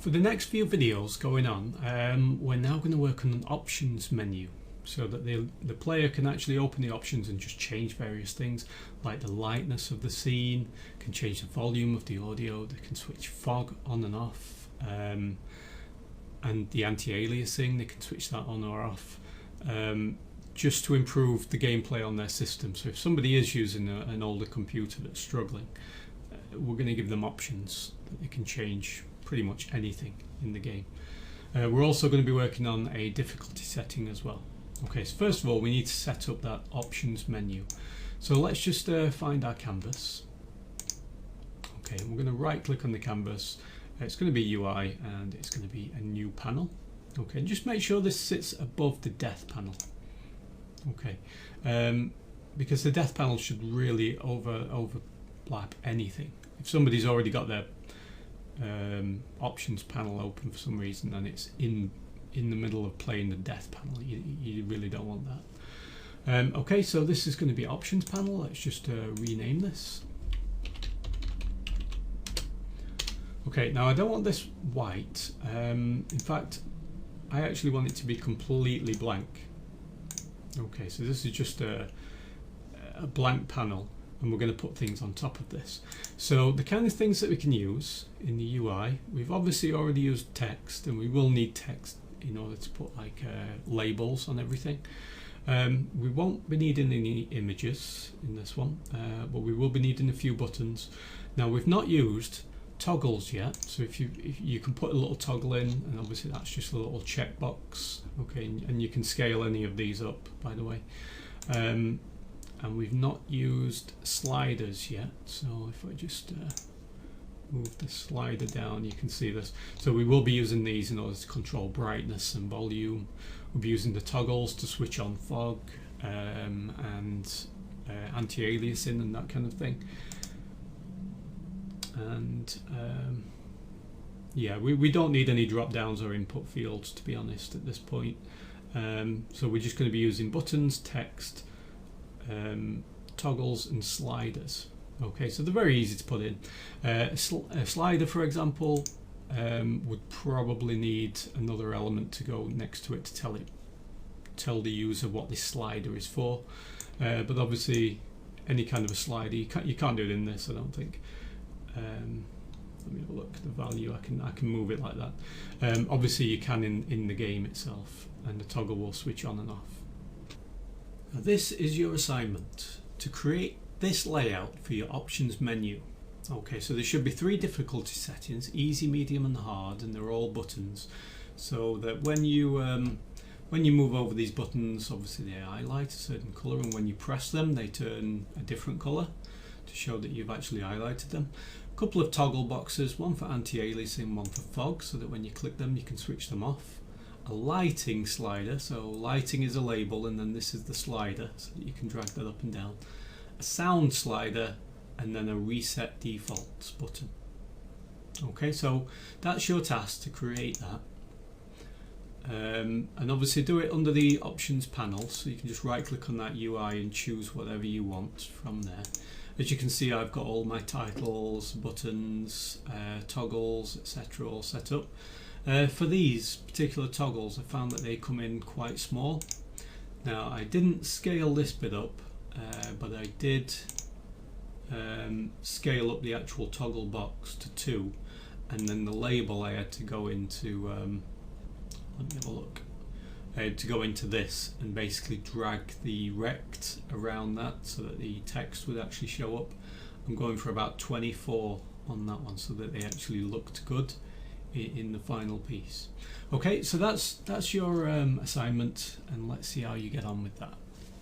For the next few videos going on, we're now going to work on an options menu so that the player can actually open the options and just change various things like the lightness of the scene, can change the volume of the audio, they can switch fog on and off, and the anti-aliasing, they can switch that on or off, just to improve the gameplay on their system. So if somebody is using an older computer that's struggling, we're going to give them options that they can change pretty much anything in the game. We're also going to be working on a difficulty setting as well. Okay, so first of all we need to set up that options menu. So let's just find our canvas. Okay, and we're going to right click on the canvas. It's going to be UI and it's going to be a new panel. Okay, and just make sure this sits above the death panel. Okay, because the death panel should really overlap anything. If somebody's already got their options panel open for some reason and it's in the middle of playing the death panel, you really don't want that. Okay, so this is going to be options panel. Let's just rename this. Okay, now I don't want this white. In fact, I actually want it to be completely blank. Okay, so this is just a blank panel, and we're going to put things on top of this. So the kind of things that we can use in the UI, we've obviously already used text, and we will need text in order to put like labels on everything. We won't be needing any images in this one, but we will be needing a few buttons. Now we've not used toggles yet, so if you can put a little toggle in, and obviously that's just a little checkbox. Okay, and you can scale any of these up, by the way. And we've not used sliders yet, so if I just move the slider down, you can see this. So we will be using these in order to control brightness and volume. We'll be using the toggles to switch on fog and anti-aliasing and that kind of thing. And yeah, we don't need any drop downs or input fields, to be honest, at this point. So we're just going to be using buttons, text, toggles and sliders. Okay, so they're very easy to put in. A slider, for example, would probably need another element to go next to it to tell the user what this slider is for. But obviously, any kind of a slider, you can't do it in this, I don't think. Let me have a look at the value. I can move it like that. Obviously, you can in the game itself, and the toggle will switch on and off. Now, this is your assignment to create this layout for your options menu. Okay, so there should be 3 difficulty settings: easy, medium and hard, and they're all buttons, so that when you move over these buttons, obviously they highlight a certain colour, and when you press them they turn a different colour to show that you've actually highlighted them. A couple of toggle boxes, one for anti-aliasing, one for fog, so that when you click them you can switch them off. A lighting slider, so lighting is a label and then this is the slider, so that you can drag that up and down. A sound slider, and then a reset defaults button. Okay, so that's your task, to create that. And obviously do it under the options panel, so you can just right click on that UI and choose whatever you want from there. As you can see, I've got all my titles, buttons, toggles, etc. all set up. For these particular toggles, I found that they come in quite small. Now I didn't scale this bit up, but I did scale up the actual toggle box to 2, and then the label I had to go into, let me have a look. I had to go into this and basically drag the rect around that so that the text would actually show up. I'm going for about 24 on that one so that they actually looked good in the final piece. Okay, so that's your assignment, and let's see how you get on with that.